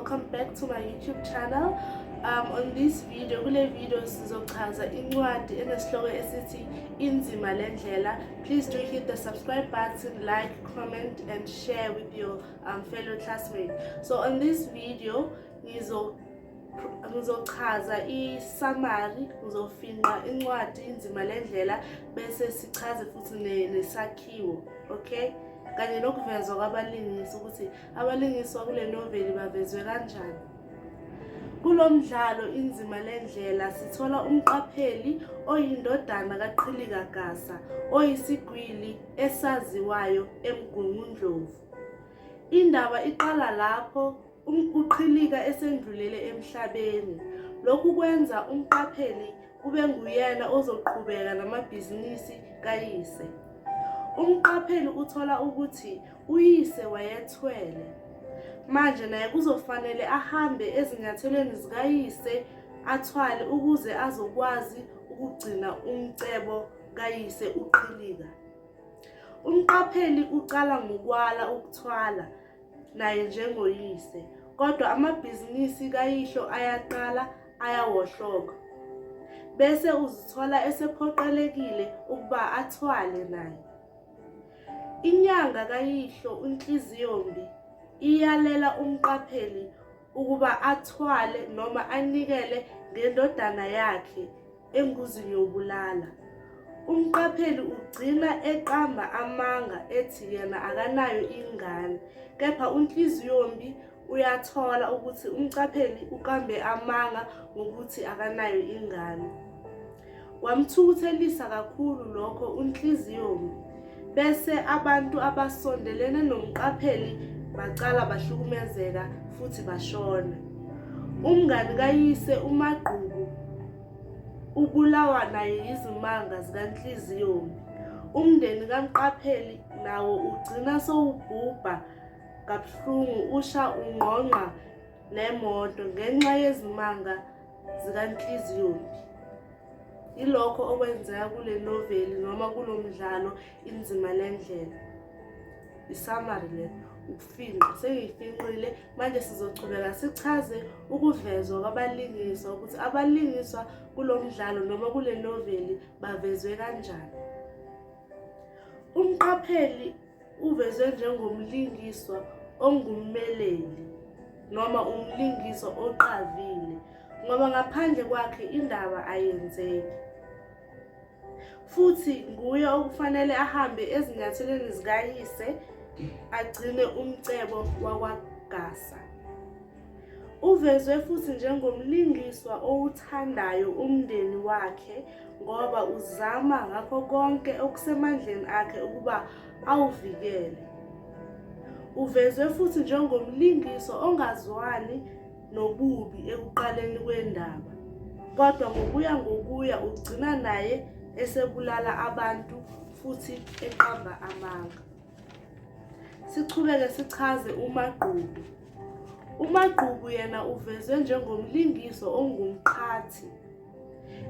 welcome back to my YouTube channel. On this video, kule video sizochaza incwadi enesihloko esithi Inzima Lendlela. Please do hit the subscribe button, like, comment and share with your fellow classmates. So on this video ngizochaza i-summary, ngizofinqa incwadi Inzima Lendlela bese sichaze futhi nesakhiwo, okay? Kanye nokuvezwa kwabalingiswa ukuthi abalingiswa kule noveli bavezwe kanjani. Kulo mdlalo Inzima Lendlela sithola umqapheli oyindodana kaQhilikagasa oyisigwili esaziwayo eMgungundlovu. Indaba iqala lapho uQhilika esendlulele emhlabeni. Lokhu kwenza umqapheli kube nguyena ozoqhubeka namabhizinisi kayise. Umqapheli uthola ukuthi uyise wayethwele. Manje naye kuzofanele ahambe ezinyathelweni zikayise athwale ukuze azokwazi ukugcina umcebo kayise uQhilika. Umqapheli uqala ngokwala ukuthwala naye njengoyise, kodwa amabhizinisi kayihlo ayaqala ayawohloka. Bese uzithola esephoqelekile ukuba athwale naye. Inyanga kayihlo uNhliziyombi iyalela umqapheli ukuba athwale noma anikele ngendodana yakhe enguzini yobulala. Umqapheli ugcina eqamba amanga ethi yena akanayo ingane, kepha uNhliziyombi uyathola ukuthi umqapheli uqambe amanga ngokuthi akanayo ingane. Wamthukuthelisa kakhulu lokho uNhliziyombi. Bese abantu abasondelene nomqapheli baqala bahlukumezeka futhi bashona. Umngani kayise uMagqubu ubulawa naye izimanga zikaNhliziyombi. Umndeni kaMqapheli nawo ugcina sowubhubha kabuhlungu, usha ungqongqa nemoto ngenxa yezimanga zikaNhliziyombi. Ilokho okwenzeka kule noveli noma kulo mdlalo Inzima Lendlela. Isummary le ukufinqa sengiyifinqile, manje sizochubeka sichaze ukuvezwa kwabalingiswa ukuthi abalingiswa kulo mdlalo noma kule noveli bavezwe kanjani. Umqapheli uvezwe njengomlingiswa ongummeleli noma umlingiswa oqavile ngoba ngaphandle kwakhe indaba ayenzeki. Futhi nguye okufanele ahambe ezinyathelweni zikayise agcine umcebo wakwaGasa. Uvezwe futhi njengomlingiswa owuthandayo umndeni wakhe ngoba uzama ngakho konke okusemandleni akhe ukuba awuvikele. Uvezwe futhi njengomlingiswa ongazwani nobubi ekuqaleni kwendaba, kodwa ngokuya ugcina naye esebulala abantu futhi eqamba amanga. Sichubeke sichaze uMagqubu. uMagqubu yena uvezwe njengomlingiswa ongumqhathi.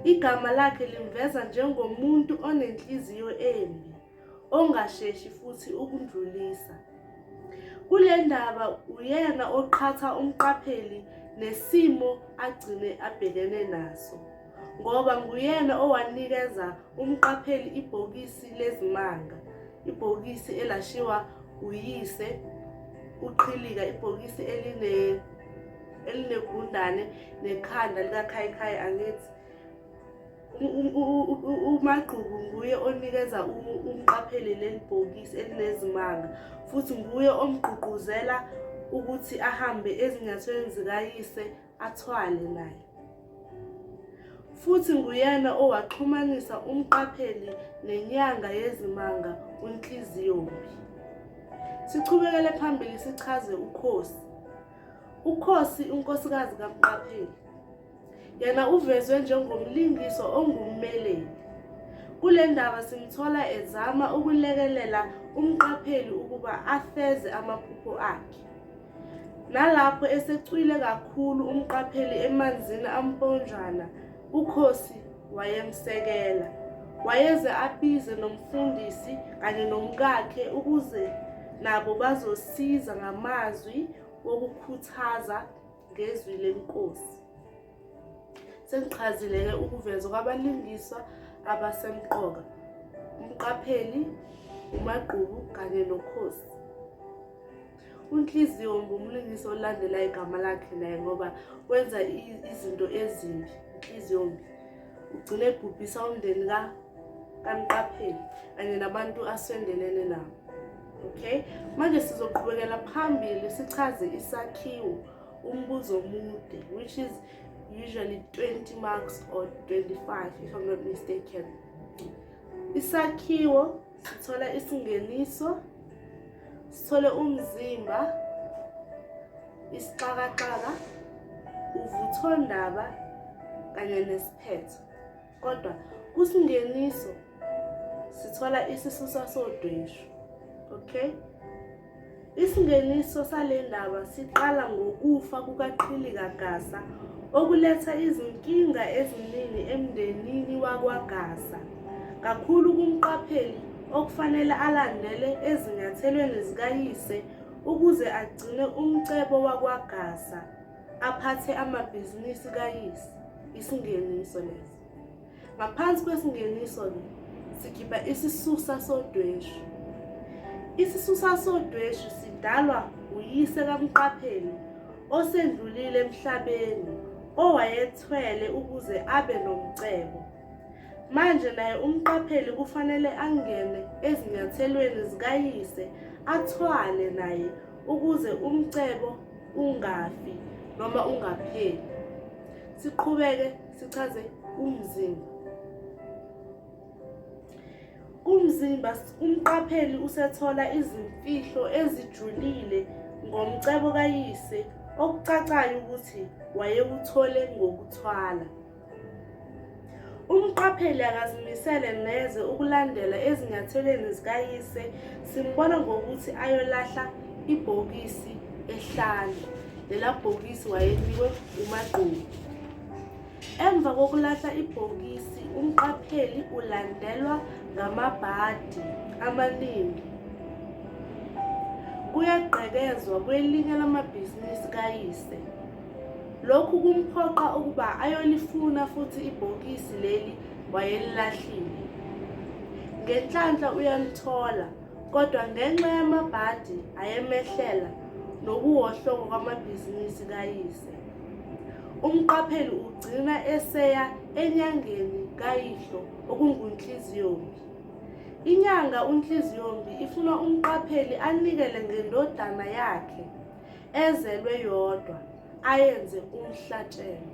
Igama lakhe limveza njengomuntu onenhliziyo embi, ongasheshi futhi ukundlulisa. Kule ndaba uyena oqhatha umqapheli nesimo agcine abhekene naso, ngoba nguyena owanikeza umqapheli ibhokisi lezimanga, ibhokisi elashiwa uyise uQhilika, ibhokisi elinegundane nekhanda likaKhayikhayi angithi. uMagqubu nguye onikeza umqapheli leli bhokisi elinezimanga, futhi nguye omgqugquzela ukuthi ahambe ezinyathelweni zikayise athwale naye. Futhi nguyena owaxhumanisa umqapheli nenyanga yezimanga uNhliziyombi. Sichubekele phambili sichaze uKhosi. uKhosi unkosikazi kaMqapheli, yena uvezwe njengomlingiswa ongummeleli. Kule ndaba simthola ezama ukulekelela umqapheli ukuba afeze amaphupho akhe. Nalapho esecwile kakhulu umqapheli emanzini amponjwana, uKhosi wayemsekela. Wayeze abize nomfundisi kanye nomkakhe ukuze nabo bazosiza ngamazwi wokukhuthaza ngezwi lenkosi. Sengichazile-ke ukuvezwa kwabalingiswa abasemqoka, umqapheli, umagqubu kanye nokhosi. uNhliziyo ngumlingisi olandela igama lakhe naye ngoba wenza izinto ezimbi. uNhliziyo ugcine ebhubhisa umndeni kaMqapheli kanye nabantu asondelene nabo. Okay, manje sizoqhubekela phambili sichaze isakhiwo, umbuzo omude, which is usually 20 marks or 25 if I'm not mistaken. Isakhiwo sithola isingeniso, sithole umzimba, isixakaxaka, uvuthondaba kanye nesiphetho. Kodwa kusingeniso sithola isisusa sodweshu. Okay, isingeniso sale ndaba siqala ngokufa kukaQhilikaGasa okuletha izinkinga eziningi emndenini wakwaGasa, kakhulu kumqapheli okufanele alandele ezinyathelweni zikayise ukuze agcine umcebo wakwaGasa aphathe amabhizinisi kayise. Isingeniso leso. Ngaphansi kwesingeniso sikhipha isisusa sodweshu. Isisusa sodweshu sidalwa uyise kaMqapheli osendlulile emhlabeni owayethwele ukuze abe nomcebo. Manje naye umqapheli kufanele angene ezinyathelweni zikayise athwale naye ukuze umcebo ungafi noma ungapheli. Siqhubeke sichaze umzimba. Kumzimba umqapheli usethola izimfihlo ezijulile ngomcebo kayise okucacayo ukuthi wayewuthole ngokuthwala. Umqapheli akazimisele neze ukulandela ezinyathelweni zikayise, simbona ngokuthi ayolahla ibhokisi ehlane. Lela bhokisi wayenikwe umagqubu. Emva kokulahla ibhokisi, umqapheli ulandelwa ngamabhadi amaningi. Kuyagqekezwa kwelinye lamabhizinisi kayise. Lokhu kumphoqa ukuba ayolifuna futhi ibhokisi leli wayelilahlile. Ngenhlanhla uyalithola, kodwa ngenxa yamabhadi ayemehlela nokuwohloka kwamabhizinisi kayise, umqapheli ugcina eseya enyangeni kayihlo okunguNhliziyombi. Inyanga uNhliziyombi ifuna umqapheli anikele ngendodana yakhe ezelwe yodwa ayenze umhlatshelo.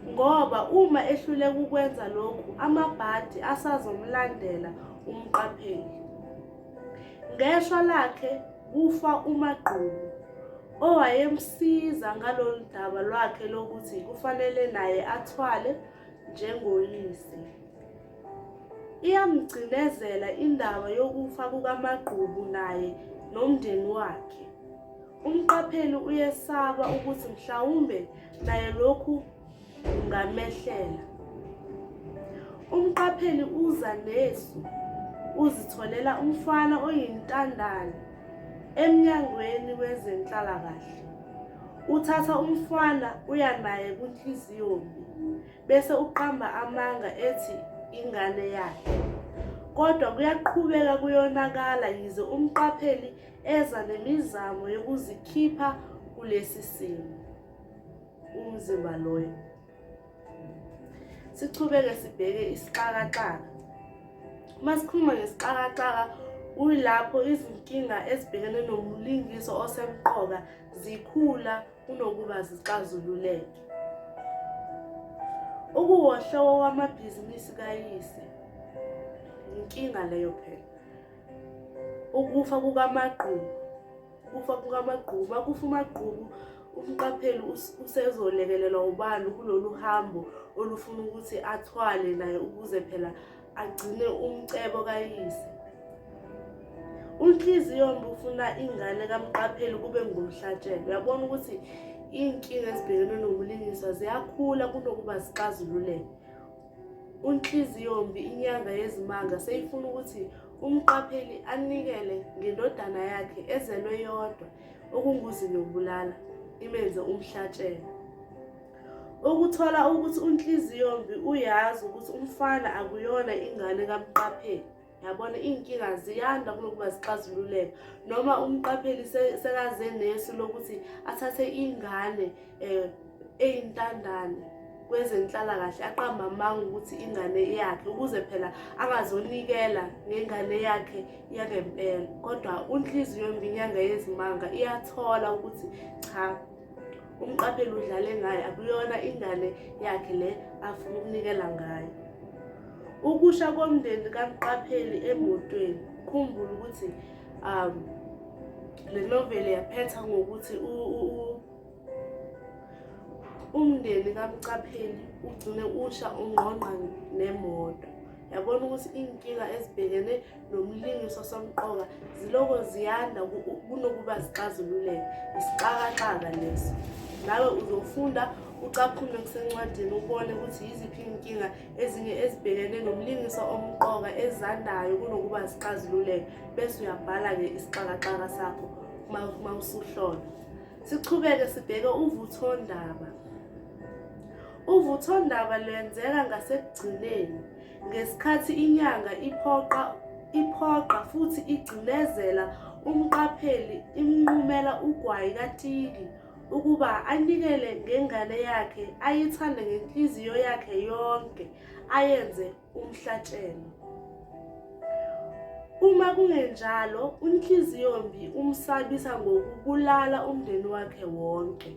Ngoba uma ehluleka ukwenza lokhu, amabhadi asazomlandela umqapheli. Ngeshwa lakhe kufa umagqubu owayemsiza ngalolu daba lwakhe lokuthi kufanele naye athwale njengoyise. Iyamgcinezela indaba yokufa kukamagqubu naye nomndeni wakhe. Umqapheli uyesaba ukuthi mhlawumbe naye lokhu kungamehlela. Umqapheli uza nesu, uzitholela umfana oyintandane emnyangweni wezenhlalakahle. Uthatha umfana uya naye kuNhliziyombi bese uqamba amanga ethi ingane yakhe. Kodwa kuyaqhubeka kuyonakala yize umqapheli eza nemizamo yokuzikhipha kulesi simo. Umzimba loyo. Sichubeke sibheke isixakaxaka. Masikhuluma ngesixakaxaka, uyilapho izinkinga ezibhekene nomlingiso osemqoka zikhula kunokuba zixazululeke. Ukuwohloka kwamabhizinisi kayise, inkinga leyo phela. Ukufa kukamagqubu. Makufa umagqubu, umqapheli usezolekelelwa ubani kulolu hambo olufuna ukuthi athwale naye ukuze phela agcine umcebo kayise. uNhliziyombi ufuna ingane kaMqapheli kube ngumhlatshelo. Uyabona ukuthi inkinga ezibhekene nomlingiswa ziyakhula kunokuba zixazululeke. uNhliziyombi inyanga yezimanga seyifuna ukuthi umqapheli anikele ngendodana yakhe ezelwe yodwa okunguzinyo kubulala. imenze umhlatshelo. Ukuthola ukuthi unhliziyombi uyazi ukuthi umfana akuyona ingane kaMqapheli. Yabona inkinga ziyanda kunokuba zixazululeke, noma umqapheli sekaze nesu lokuthi athathe ingane eyintandane kwezenhlalakahle aqamba amanga ukuthi ingane yakhe ukuze phela angazonikela ngengane yakhe yangempela. Kodwa unhliziyombi inyanga yezimanga iyathola ukuthi cha, umqapheli udlale ngayo, akuyona ingane yakhe le afuna ukunikela ngayo. Ukusha komndeni kaMqapheli emotweni, khumbula ukuthi le noveli yaphetha ngokuthi umndeni kaMqapheli ugcine usha ungqongqa nemoto. Yabona ukuthi inkinga ezibhekene nomlingiswa somqoka ziloko ziyanda kunokuba zixazululeke. Isixakaxaka leso. Nawe uzofunda ucaphume kusencwadini ubone ukuthi yiziphi inkinga ezinye ezibhekene nomlingiswa omqoka ezandayo kunokuba zixazululeke, bese uyabhala-ke isixakaxaka sakho mawusuhlola. Sichubeke sibheke uvuthondaba. Uvuthondaba lwenzeka ngasekugcineni, ngesikhathi inyanga iphoqa futhi igcinezela umqapheli imnqumela ugwayi kaTiki ukuba anikele ngengane yakhe ayithande ngenhliziyo yakhe yonke, ayenze umhlatshelo. Uma kungenjalo, unhliziyombi umsabisa ngokubulala umndeni wakhe wonke.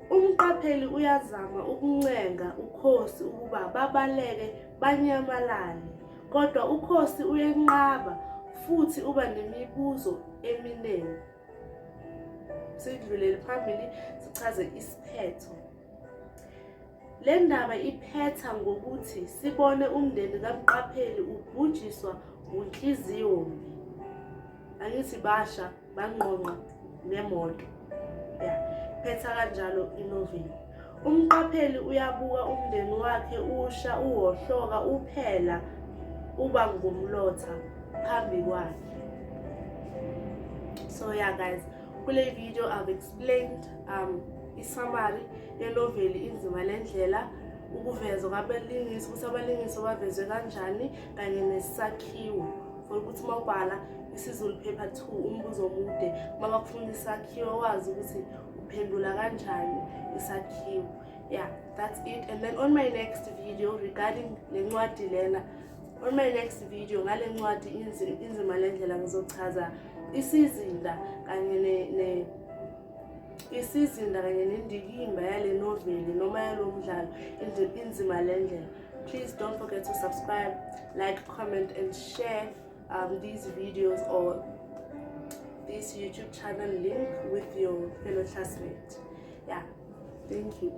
Umqapheli uyazama ukuncenga ukhosi ukuba babaleke banyamalale, kodwa ukhosi uyenqaba futhi uba nemibuzo eminingi. Sidlulele phambili sichaze isiphetho. Le ndaba iphetha ngokuthi sibone umndeni kaMqapheli ubhujiswa unhliziyombi. Angithi basha bangqongqa nemoto. Phetha kanjalo inoveli. Umqapheli uyabuka umndeni wakhe usha uwohloka uphela uba ngumlotha phambi kwakhe. So yeah guys, kule video I've explained isummary yenoveli Inzima Lendlela, ukuvezwa kwabalingiswa ukuthi abalingiswa bavezwe kanjani kanye nesakhiwo. For ukuthi mawubhala isiZulu paper 2 umbuzo omude mabakufuna isakhiwo wazi ukuthi uphendula kanjani isakhiwo. Yeah, that's it. And then on my next video regarding lencwadi lena, on my next video ngale ncwadi Inzima Lendlela ngizochaza isizinda kanye nendikimba yale noveli noma yalomdlalo Inzima Lendlela. Please don't forget to subscribe, like, comment and share these videos or this YouTube channel link with your fellow classmates. Yeah, thank you.